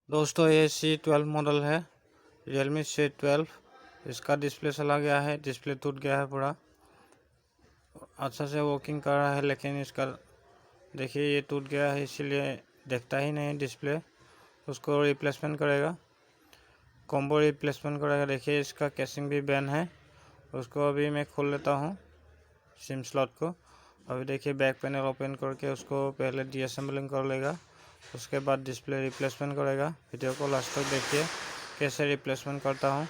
दोस्तों ये C12 model है, Realme C12। इसका डिस्प्ले चला गया है, डिस्प्ले टूट गया है पूरा। अच्छा से वर्किंग कर रहा है, लेकिन इसका देखिए ये टूट गया है, इसीलिए देखता ही नहीं डिस्प्ले। उसको रिप्लेसमेंट करेगा, कॉम्बो रिप्लेसमेंट करेगा। देखिए इसका केसिंग भी बैन है। उसको अभी मैं खोल लेता हूँ सिम स्लॉट को। अभी देखिए बैक पैनल ओपन करके उसको पहले डिसअसेंबलिंग कर लेगा, उसके बाद डिस्प्ले रिप्लेसमेंट करेगा। वीडियो को लास्ट तक देखिए कैसे रिप्लेसमेंट करता हूँ।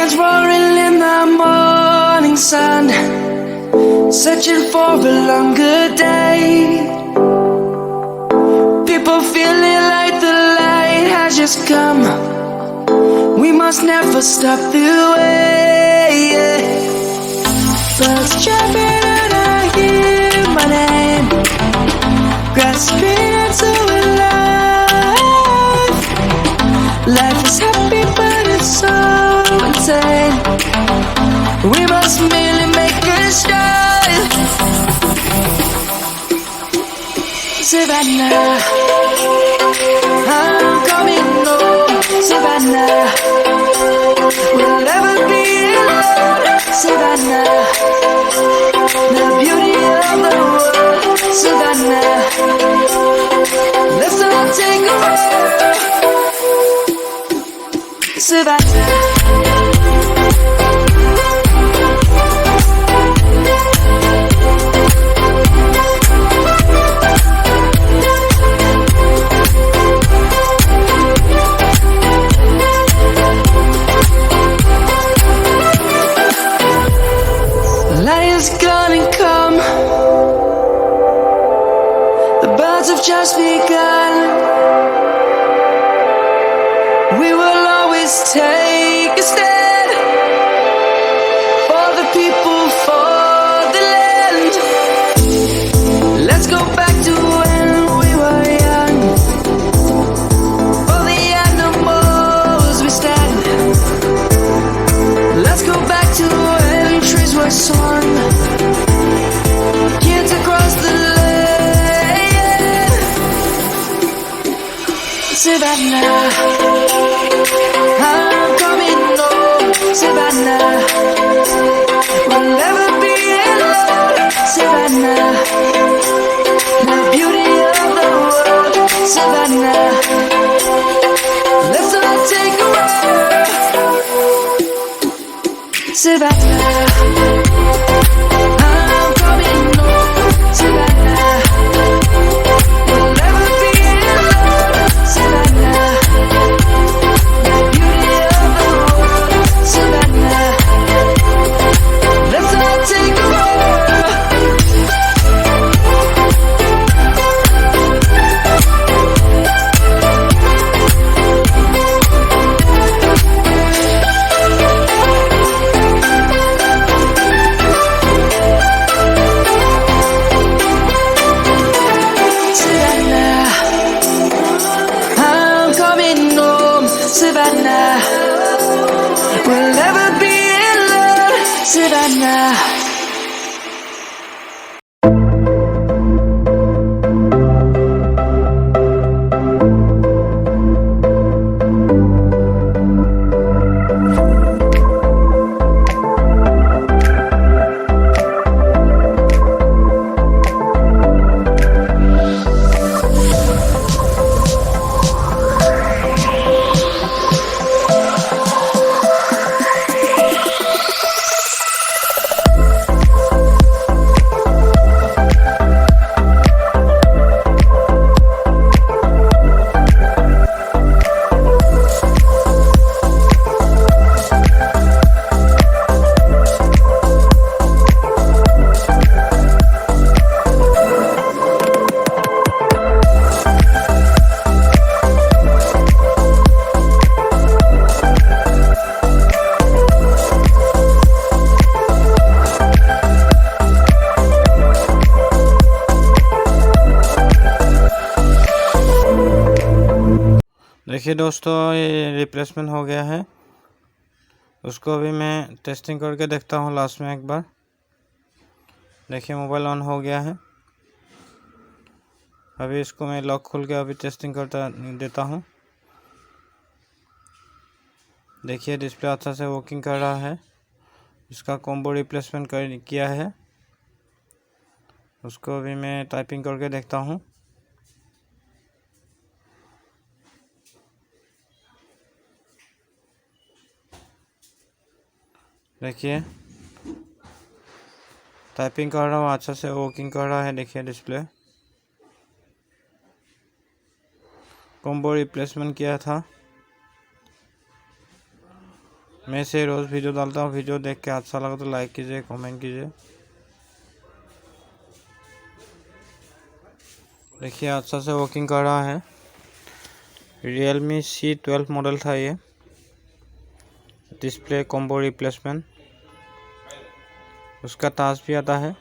lions roaring in the morning sun, searching for a longer day. People feeling like the light has just come. We must never stop the way. Birds chirping and I hear my name, grasping into life. Life is happy but it's so insane. We must merely make a start. Savannah, I'm coming home. Savannah, we'll never be alone. Savannah, the beauty of the world. Savannah, let's all take a walk. Savannah. Lion's gonna come. The birds have just begun. We will always take a stand for the people, for the land. Let's go back to when we were young. For the animals we stand. Let's go back to when trees were swung. Kids across the land. Savannah, I'm coming home. Savannah, we'll never be alone. Savannah, the beauty of the world. Savannah, let's all take a walk. Savannah, I'm coming home. Savannah, we'll never be alone. Savannah, the beauty of the world. Savannah, let's all take a walk. Savannah, I'm coming home. Savannah, we'll never be alone. Savannah. देखिए दोस्तों, ये replacement हो गया है। उसको अभी मैं testing करके देखता हूँ लास्ट में एक बार। देखिए मोबाइल ऑन हो गया है। अभी इसको मैं लॉक खोल के अभी टेस्टिंग करता देता हूँ। देखिए डिस्प्ले अच्छा से वर्किंग कर रहा है। इसका कॉम्बो रिप्लेसमेंट किया है। उसको अभी मैं टाइपिंग करके देखता हूँ। देखिए टाइपिंग कर रहा हूँ, अच्छा से वर्किंग कर रहा है। देखिए डिस्प्ले कॉम्बो रिप्लेसमेंट किया था। मैं इसे रोज़ वीडियो डालता हूँ। वीडियो देख के अच्छा लगा तो लाइक कीजिए, कमेंट कीजिए। देखिए अच्छा से वर्किंग कर रहा है। Realme C12 मॉडल था ये। डिस्प्ले कॉम्बो रिप्लेसमेंट, उसका टाच भी आता है,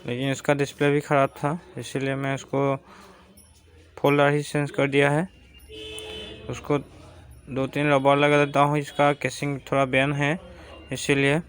लेकिन इसका डिस्प्ले भी ख़राब था, इसीलिए मैं उसको फोल्डर ही चेंज कर दिया है। उसको 2-3 रबर लगा देता हूँ। इसका केसिंग थोड़ा बैन है, इसीलिए